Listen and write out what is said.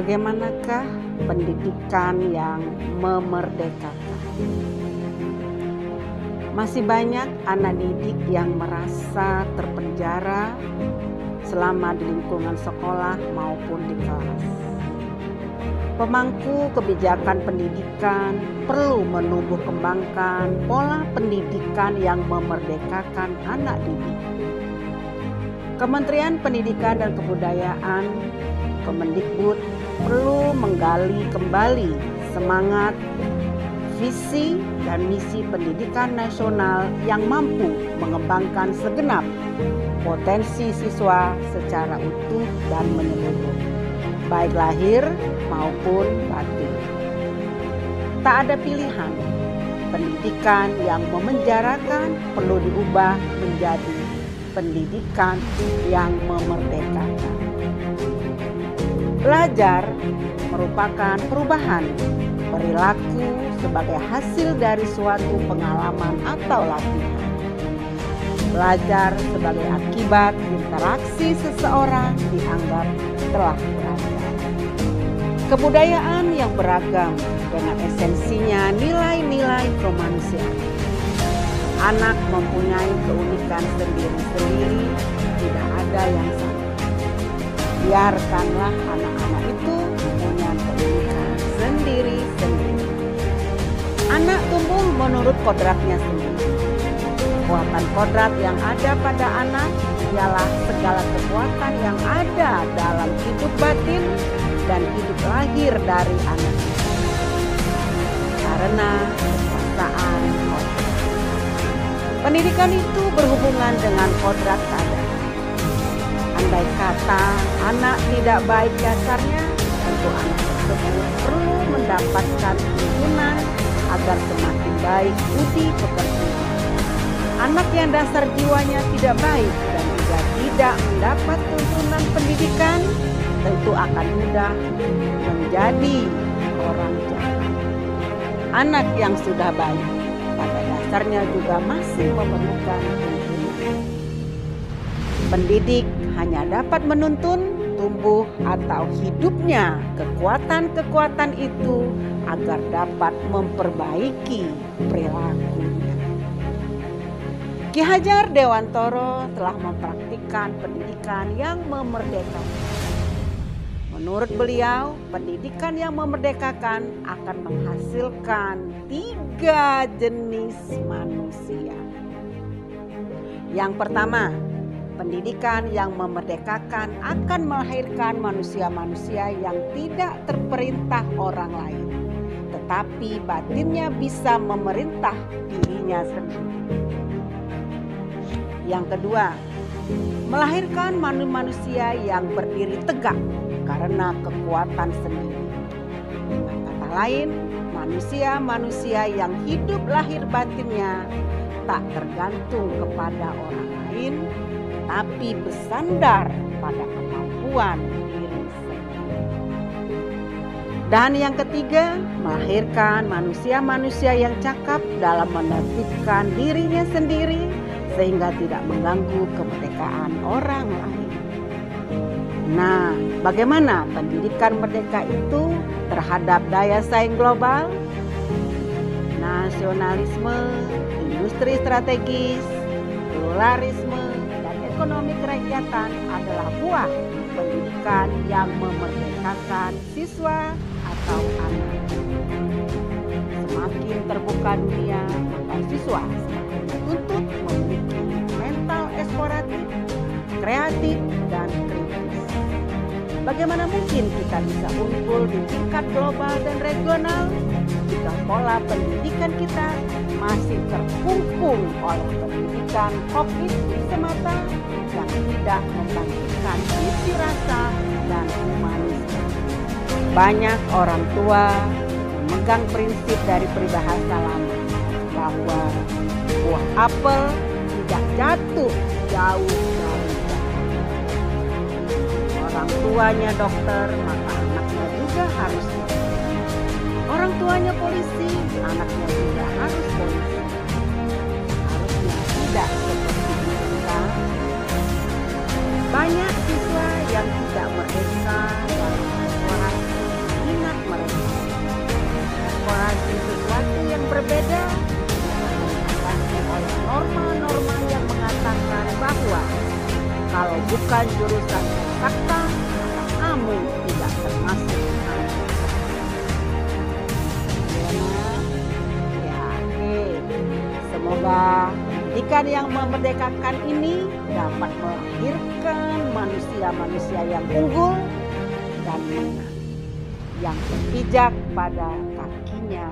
Bagaimanakah pendidikan yang memerdekakan? Masih banyak anak didik yang merasa terpenjara selama di lingkungan sekolah maupun di kelas. Pemangku kebijakan pendidikan perlu menumbuh kembangkan pola pendidikan yang memerdekakan anak didik. Kementerian Pendidikan dan Kebudayaan, Kemendikbud, perlu menggali kembali semangat, visi, dan misi pendidikan nasional yang mampu mengembangkan segenap potensi siswa secara utuh dan menyeluruh, baik lahir maupun batin. Tak ada pilihan, pendidikan yang memenjarakan perlu diubah menjadi pendidikan yang memerdekakan. Belajar merupakan perubahan perilaku sebagai hasil dari suatu pengalaman atau latihan. Belajar sebagai akibat interaksi seseorang dianggap telah belajar. Kebudayaan yang beragam dengan esensinya nilai-nilai kemanusiaan. Anak mempunyai keunikan sendiri-sendiri, tidak ada yang sama. Biarkanlah anak-anak itu punya keunikan sendiri-sendiri. Anak tumbuh menurut kodratnya sendiri. Kekuatan kodrat yang ada pada anak ialah segala kekuatan yang ada dalam hidup batin dan hidup lahir dari anak itu. Karena kekuasaan kodrat. Pendidikan itu berhubungan dengan kodrat keadaan. Andai kata anak tidak baik dasarnya, tentu anak tersebut perlu mendapatkan tuntunan agar semakin baik budi pekerti. Anak yang dasar jiwanya tidak baik dan juga tidak mendapat tuntunan pendidikan, tentu akan mudah menjadi orang jahat. Anak yang sudah baik pada dasarnya juga masih memerlukan tuntunan. Pendidik hanya dapat menuntun tumbuh atau hidupnya kekuatan-kekuatan itu agar dapat memperbaiki perilakunya. Ki Hajar Dewantoro telah mempraktikkan pendidikan yang memerdekakan. Menurut beliau, pendidikan yang memerdekakan akan menghasilkan 3 jenis manusia. Yang pertama, pendidikan yang memerdekakan akan melahirkan manusia-manusia yang tidak terperintah orang lain, tetapi batinnya bisa memerintah dirinya sendiri. Yang kedua, melahirkan manusia yang berdiri tegak karena kekuatan sendiri. Dengan kata lain, manusia-manusia yang hidup lahir batinnya tak tergantung kepada orang lain, tapi bersandar pada kemampuan diri sendiri. Dan yang ketiga, melahirkan manusia-manusia yang cakap dalam menertibkan dirinya sendiri sehingga tidak mengganggu kemerdekaan orang lain. Nah, bagaimana pendidikan merdeka itu terhadap daya saing global? Nasionalisme, industri strategis, pluralisme, ekonomi kerakyatan adalah buah pendidikan yang memerdekakan siswa atau anak. Semakin terbuka dunia, maka siswa semakin dituntut memiliki mental eksploratif, kreatif, dan kritis. Bagaimana mungkin kita bisa unggul di tingkat global dan regional jika pola pendidikan kita masih terkungkung oleh pendidikan COVID semata yang tidak membangkitkan isi rasa dan humanisme. Banyak orang tua memegang prinsip dari peribahasa lama bahwa buah apel tidak jatuh jauh dari pohon. Orang tuanya dokter, maka anaknya juga harus dokter. Orang tuanya polisi, anaknya juga harus polisi. Harusnya tidak seperti itu, kan? Banyak siswa yang tidak merdeka dalam eksplorasi bukan jurusan eksakta, maka kamu tidak termasuk anak. Ya, oke. Semoga pendidikan yang memerdekakan ini dapat melahirkan manusia-manusia yang unggul dan menang, yang berpijak pada kakinya